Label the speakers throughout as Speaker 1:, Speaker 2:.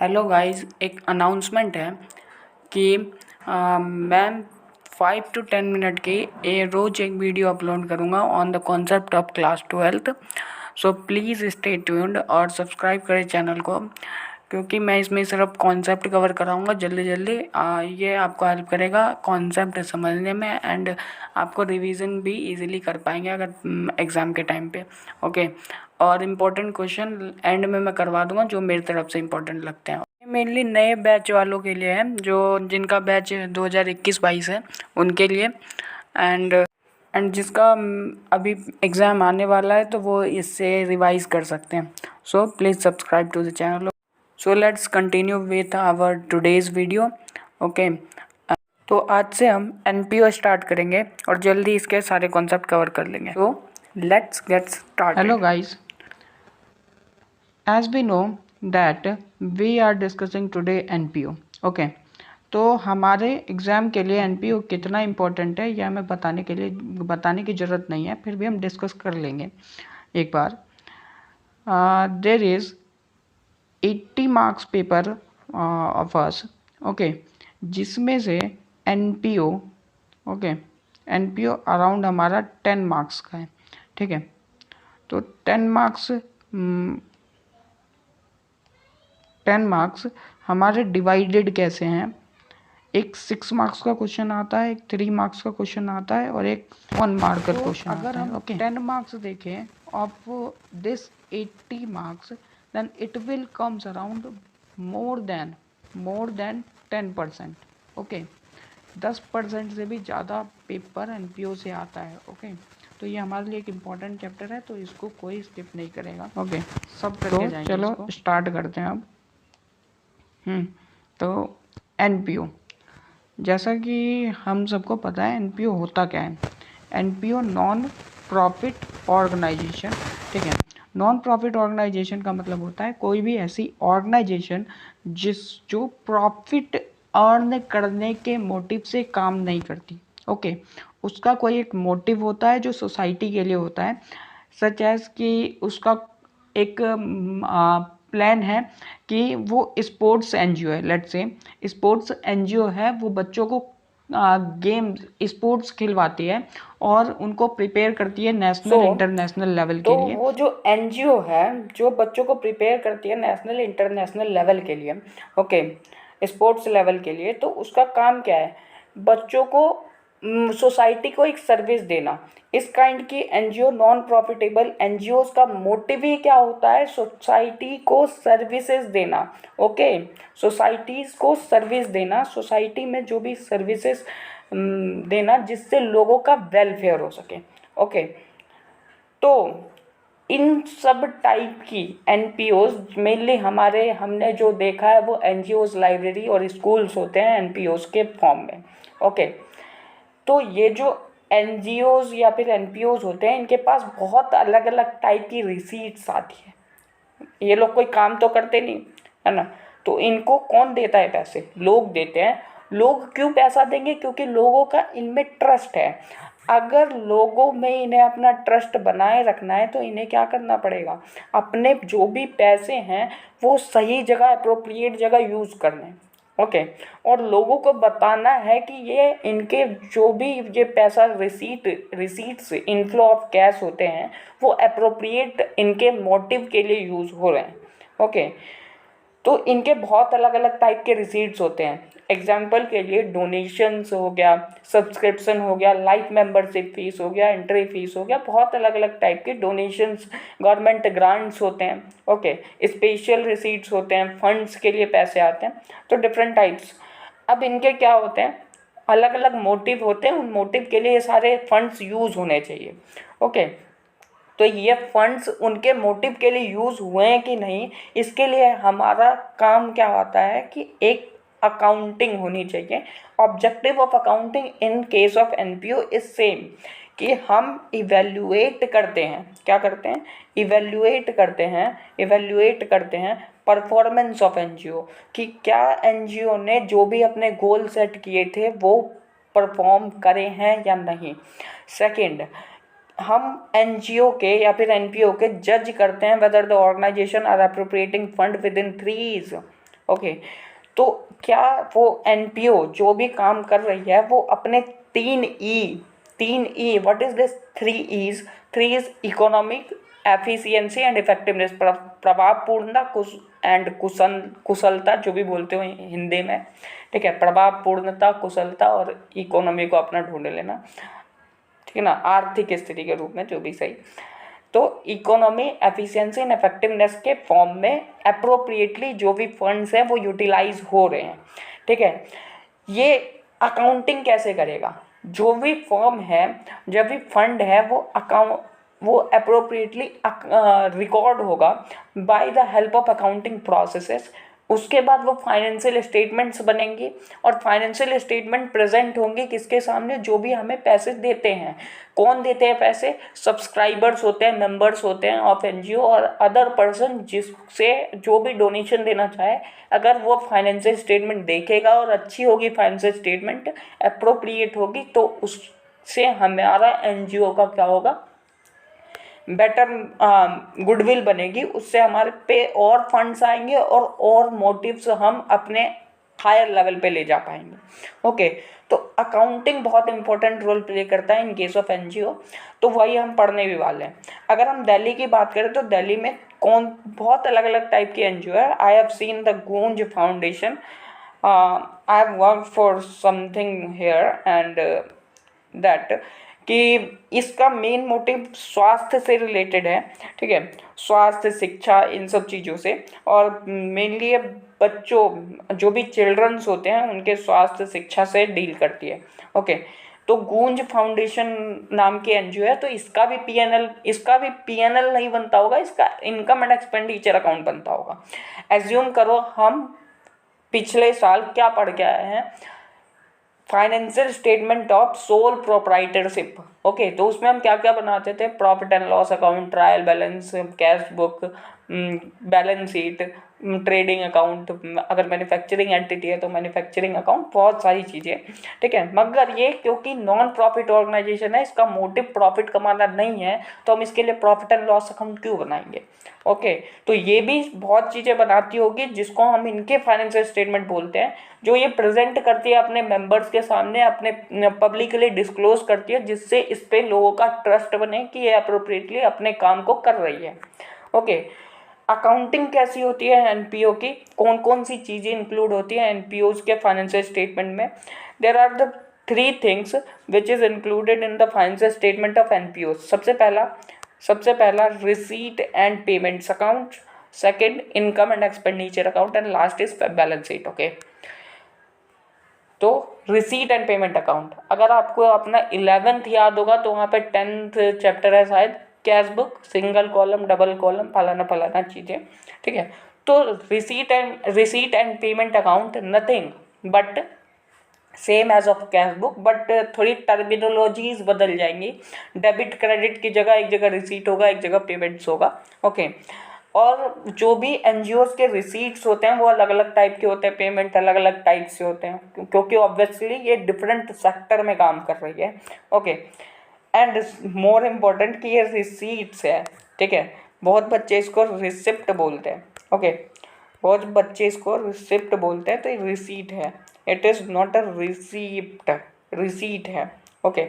Speaker 1: Hello guys, एक announcement है कि मैं 5 to 10 मिनट की रोज़ एक वीडियो अपलोड करूँगा on the concept of class 12th। So please stay tuned और सब्सक्राइब करें चैनल को, क्योंकि मैं इसमें सिर्फ कॉन्सेप्ट कवर कराऊँगा जल्दी जल्दी। ये आपको हेल्प करेगा कॉन्सेप्ट समझने में एंड आपको रिवीजन भी इजीली कर पाएंगे अगर एग्ज़ाम के टाइम पे। ओके, और इम्पोर्टेंट क्वेश्चन एंड में मैं करवा दूंगा जो मेरी तरफ से इम्पोर्टेंट लगते हैं। मेनली नए बैच वालों के लिए है, जो जिनका बैच 2021-22 है उनके लिए, एंड जिसका अभी एग्ज़ाम आने वाला है तो वो इससे रिवाइज कर सकते हैं। So please subscribe to the channel. So let's continue with our today's video. Okay, तो आज से हम एनपीओ स्टार्ट करेंगे और जल्दी इसके सारे कॉन्सेप्ट कवर कर लेंगे। So let's get started. Hello guys, as we know that we are discussing today NPO। Okay, तो हमारे एग्ज़ाम के लिए NPO कितना इम्पोर्टेंट है यह हमें बताने की ज़रूरत नहीं है, फिर भी हम डिस्कस कर लेंगे एक बार। There is 80 marks paper of us. Okay, जिसमें से NPO अराउंड हमारा 10 मार्क्स का है। ठीक है, तो 10 मार्क्स हमारे डिवाइडेड कैसे हैं? एक 6 मार्क्स का क्वेश्चन आता है, एक 3 मार्क्स का क्वेश्चन आता है और एक 1 मार्क का क्वेश्चन आता है। अगर हम 10 मार्क्स देखें of this 80 marks, then it will comes around more than 10%। Okay, 10% से भी ज़्यादा पेपर एनपीओ से आता है। ओके, तो ये हमारे लिए एक इम्पॉर्टेंट चैप्टर है, तो इसको कोई स्किप नहीं करेगा। ओके, सब करके जाएंगे। चलो स्टार्ट करते हैं अब। तो एनपीओ, जैसा कि हम सबको पता है एनपीओ होता क्या है। NPO non profit organisation. ठीक है, नॉन प्रॉफिट ऑर्गेनाइजेशन का मतलब होता है कोई भी ऐसी ऑर्गेनाइजेशन जो प्रॉफिट अर्न करने के मोटिव से काम नहीं करती। ओके, उसका कोई एक मोटिव होता है जो सोसाइटी के लिए होता है, सच एज कि उसका एक प्लान है कि वो स्पोर्ट्स एनजीओ है। लेट्स से स्पोर्ट्स एनजीओ है, वो बच्चों को गेम स्पोर्ट्स खिलवाती है और उनको प्रिपेयर करती है नेशनल इंटरनेशनल लेवल के लिए। वो जो एनजीओ है जो बच्चों को प्रिपेयर करती है नेशनल इंटरनेशनल लेवल के लिए, ओके, स्पोर्ट्स लेवल के लिए, तो उसका काम क्या है? बच्चों को सोसाइटी को एक सर्विस देना। इस काइंड की एनजीओ, नॉन प्रॉफिटेबल एनजीओज का मोटिव ही क्या होता है? सोसाइटी को सर्विसेज देना। ओके, सोसाइटीज़ को सर्विस देना, सोसाइटी में जो भी सर्विसेज देना जिससे लोगों का वेलफेयर हो सके। ओके, तो इन सब टाइप की एनपीओज मेनली हमने जो देखा है वो एनजीओज, लाइब्रेरी और स्कूल्स होते हैं एनपीओज के फॉर्म में। ओके, तो ये जो एनजीओज या फिर एनपीओज होते हैं इनके पास बहुत अलग अलग टाइप की रिसीट्स आती है। ये लोग कोई काम तो करते नहीं है ना, तो इनको कौन देता है पैसे? लोग देते हैं। लोग क्यों पैसा देंगे? क्योंकि लोगों का इनमें ट्रस्ट है। अगर लोगों में इन्हें अपना ट्रस्ट बनाए रखना है तो इन्हें क्या करना पड़ेगा? अपने जो भी पैसे हैं वो सही जगह, अप्रोप्रिएट जगह यूज़ करने। ओके, और लोगों को बताना है कि ये इनके जो भी ये पैसा रिसीट्स इनफ्लो ऑफ कैश होते हैं वो अप्रोप्रिएट इनके मोटिव के लिए यूज़ हो रहे हैं। ओके, तो इनके बहुत अलग अलग टाइप के रिसीट्स होते हैं। एग्जाम्पल के लिए डोनेशंस हो गया, सब्सक्रिप्शन हो गया, लाइफ मेंबरशिप फीस हो गया, एंट्री फीस हो गया, बहुत अलग अलग टाइप के डोनेशंस, गवर्नमेंट ग्रांट्स होते हैं। ओके, स्पेशल रिसीट्स होते हैं, फंड्स के लिए पैसे आते हैं, तो डिफरेंट टाइप्स। अब इनके क्या होते हैं? अलग अलग मोटिव होते हैं, उन मोटिव के लिए ये सारे फंड्स यूज़ होने चाहिए। ओके, तो ये फंड्स उनके मोटिव के लिए यूज़ हुए हैं कि नहीं, इसके लिए हमारा काम क्या होता है कि एक अकाउंटिंग होनी चाहिए। Objective of accounting in case of NPO is same, कि हम इवेल्युएट करते हैं। क्या करते हैं? इवेल्युएट करते हैं परफॉर्मेंस ऑफ एनजीओ, कि क्या एनजीओ ने जो भी अपने गोल सेट किए थे वो परफॉर्म करे हैं या नहीं। सेकंड, हम एनजीओ के या फिर एनपीओ के जज करते हैं whether the organisation are appropriating fund within 3 okay, तो क्या वो एनपीओ जो भी काम कर रही है वो अपने 3 E what is this 3 Es? 3 is economic, efficiency and effectiveness, प्रभावपूर्णता एंड कुशलता, जो भी बोलते हो हिंदी में, ठीक है। प्रभावपूर्णता, कुशलता और इकोनॉमी को अपना ढूंढ लेना, ठीक है ना, आर्थिक स्थिति के रूप में, जो भी सही। तो इकोनॉमी, एफिशिएंसी एंड इफेक्टिवनेस के फॉर्म में अप्रोप्रिएटली जो भी फंड्स हैं वो यूटिलाइज हो रहे हैं, ठीक है। ये अकाउंटिंग कैसे करेगा? जो भी फर्म है, जब भी फंड है, वो अप्रोप्रिएटली रिकॉर्ड होगा by the help of accounting processes. उसके बाद वो फाइनेंशियल स्टेटमेंट्स बनेंगे और फाइनेंशियल स्टेटमेंट प्रेजेंट होंगे किसके सामने? जो भी हमें पैसे देते हैं। कौन देते हैं पैसे? सब्सक्राइबर्स होते हैं, मेंबर्स होते हैं ऑफ एनजीओ और अदर पर्सन, जिससे जो भी डोनेशन देना चाहे, अगर वो फाइनेंशियल स्टेटमेंट देखेगा और अच्छी होगी फाइनेंशियल स्टेटमेंट, अप्रोप्रिएट होगी, तो उससे हमारा एनजीओ का क्या होगा? बेटर गुडविल बनेगी, उससे हमारे पे और फंड्स आएंगे और मोटिव्स हम अपने हायर लेवल पे ले जा पाएंगे। ओके, तो अकाउंटिंग बहुत इंपॉर्टेंट रोल प्ले करता है इन केस ऑफ एनजीओ, तो वही हम पढ़ने भी वाले हैं। अगर हम दिल्ली की बात करें तो दिल्ली में बहुत अलग अलग टाइप की एनजीओ है। I have seen the Goonj foundation, I have work for something here and that, कि इसका मेन मोटिव स्वास्थ्य से रिलेटेड है, ठीक है, स्वास्थ्य, शिक्षा, इन सब चीज़ों से, और मेनली ये बच्चों, जो भी चिल्ड्रंस होते हैं, उनके स्वास्थ्य शिक्षा से डील करती है। ओके, तो गूंज फाउंडेशन नाम की एनजीओ है, तो इसका भी पीएनएल नहीं बनता होगा, इसका इनकम एंड एक्सपेंडिचर अकाउंट बनता होगा। एज्यूम करो हम पिछले साल क्या पढ़ के आए हैं? Financial statement of sole proprietorship. Okay, तो उसमें हम क्या क्या बनाते थे? Profit and loss account, trial balance, cash book, balance sheet, trading account, अगर मैन्युफैक्चरिंग एंटिटी है तो मैन्युफैक्चरिंग अकाउंट, बहुत सारी चीज़ें, ठीक है। मगर ये क्योंकि नॉन प्रॉफिट ऑर्गेनाइजेशन है, इसका मोटिव प्रॉफिट कमाना नहीं है, तो हम इसके लिए प्रॉफिट एंड लॉस अकाउंट क्यों बनाएंगे? ओके, तो ये भी बहुत चीज़ें बनाती होगी जिसको हम इनके फाइनेंशियल स्टेटमेंट बोलते हैं, जो ये प्रेजेंट करती है अपने मेंबर्स के सामने, अपने पब्लिकली डिस्क्लोज करती है, जिससे इस पे लोगों का ट्रस्ट बने कि ये अप्रोप्रिएटली अपने काम को कर रही है। ओके, अकाउंटिंग कैसी होती है एनपीओ की? कौन कौन सी चीज़ें इंक्लूड होती हैं एनपीओज के फाइनेंशियल स्टेटमेंट में? There are the 3 things which is included in the financial statement of NPO. सबसे पहला receipt and payments account, second income and expenditure account, and last is balance sheet. Okay, तो receipt and payment account, अगर आपको अपना 11th याद होगा तो वहाँ पे 10th चैप्टर है शायद, cash book, single column, double column, फलाना फलाना चीज़ें, ठीक है। तो receipt and payment account nothing but same as of cash book, but थोड़ी टर्मिनोलॉजीज बदल जाएंगी। डेबिट क्रेडिट की जगह एक जगह रिसीट होगा, एक जगह पेमेंट्स होगा। ओके, और जो भी एनजीओज के रिसीट्स होते हैं वो अलग अलग टाइप के होते हैं, पेमेंट अलग अलग टाइप से होते हैं, क्योंकि ऑब्वियसली ये डिफरेंट सेक्टर में काम कर रही है। ओके, एंड मोर इम्पोर्टेंट कि ये रिसीट्स है, ठीक है। बहुत बच्चे इसको रिसिप्ट बोलते हैं। ओके, बहुत बच्चे इसको रिसिप्ट बोलते हैं, तो ये रिसीट है, it is not a receipt, receipt है। ओके,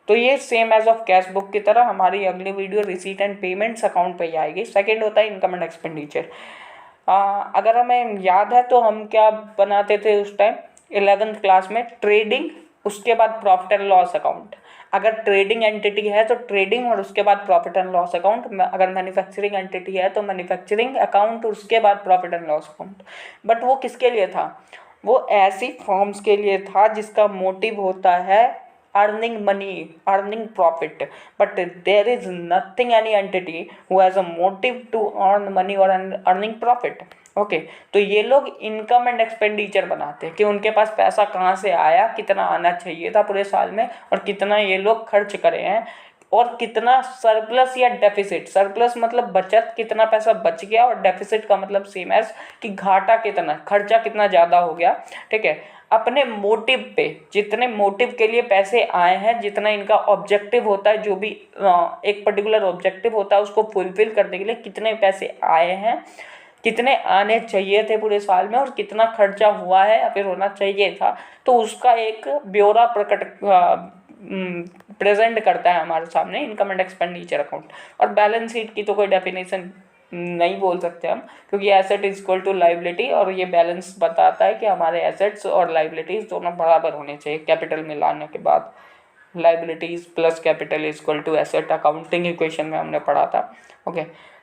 Speaker 1: तो ये same as of cash book की तरह हमारी अगली video receipt and payments account पे ही आएगी। सेकंड होता है इनकम एंड एक्सपेंडिचर। अगर हमें याद है तो हम क्या बनाते थे उस टाइम 11th क्लास में? ट्रेडिंग, उसके बाद प्रॉफिट एंड लॉस अकाउंट। अगर ट्रेडिंग एंटिटी है तो ट्रेडिंग और उसके बाद प्रॉफिट एंड लॉस अकाउंट, अगर मैन्युफैक्चरिंग एंटिटी है तो मैन्युफैक्चरिंग अकाउंट और उसके बाद profit and loss account. But वो किसके लिए था? वो ऐसी फॉर्म्स के लिए था जिसका मोटिव होता है earning money, earning profit, but there is nothing any entity who has a motive to earn money or earning profit. Okay, तो ये लोग इनकम एंड एक्सपेंडिचर बनाते हैं कि उनके पास पैसा कहाँ से आया, कितना आना चाहिए था पूरे साल में, और कितना ये लोग खर्च करे हैं, और कितना सरप्लस या डेफिसिट, सरप्लस मतलब बचत, कितना पैसा बच गया, और डेफिसिट का मतलब सेम एज कि घाटा कितना, खर्चा कितना ज़्यादा हो गया, ठीक है। अपने मोटिव पे, जितने मोटिव के लिए पैसे आए हैं, जितना इनका ऑब्जेक्टिव होता है, जो भी एक पर्टिकुलर ऑब्जेक्टिव होता है उसको फुलफिल करने के लिए कितने पैसे आए हैं,
Speaker 2: कितने आने चाहिए थे पूरे साल में और कितना खर्चा हुआ है या फिर होना चाहिए था, तो उसका एक ब्यौरा प्रेजेंट करता है हमारे सामने इनकम एंड एक्सपेंडिचर अकाउंट। और बैलेंस शीट की तो कोई डेफिनेशन नहीं बोल सकते हम, क्योंकि asset is equal to liability, और ये बैलेंस बताता है कि हमारे एसेट्स और लाइबिलिटीज दोनों बराबर होने चाहिए कैपिटल मिलाने के बाद। Liabilities plus capital is equal to asset, accounting equation में हमने पढ़ा था। ओके,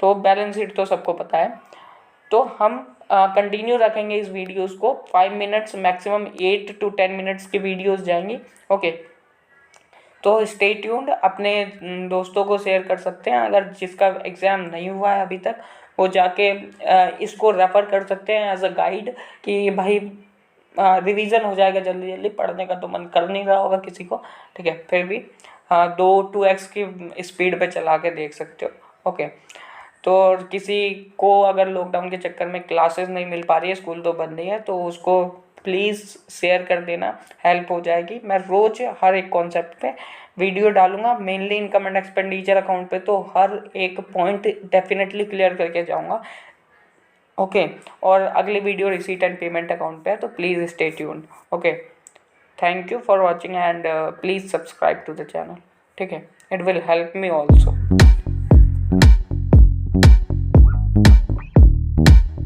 Speaker 2: तो बैलेंस शीट तो सबको पता है। तो हम कंटिन्यू रखेंगे इस वीडियोस को, 5 मिनट्स मैक्सिमम 8 to 10 मिनट्स की वीडियोस जाएंगी। ओके, तो स्टे ट्यून्ड, अपने दोस्तों को शेयर कर सकते हैं, अगर जिसका एग्ज़ाम नहीं हुआ है अभी तक वो जाके इसको रेफ़र कर सकते हैं एज अ गाइड, कि भाई रिवीजन हो जाएगा जल्दी जल्दी, पढ़ने का तो मन कर नहीं रहा होगा किसी को, ठीक है, फिर भी 2x की स्पीड पे चला के देख सकते हो। ओके, तो किसी को अगर लॉकडाउन के चक्कर में क्लासेस नहीं मिल पा रही है, स्कूल तो बंद ही है, तो उसको प्लीज़ शेयर कर देना, हेल्प हो जाएगी। मैं रोज़ हर एक कॉन्सेप्ट पे वीडियो डालूंगा, mainly income and expenditure account पे तो हर एक पॉइंट डेफिनेटली क्लियर करके जाऊंगा। ओके, और अगली video receipt and payment account पे है, तो please stay tuned. Okay, thank you for watching and please subscribe to the channel, ठीक है, it will help me also.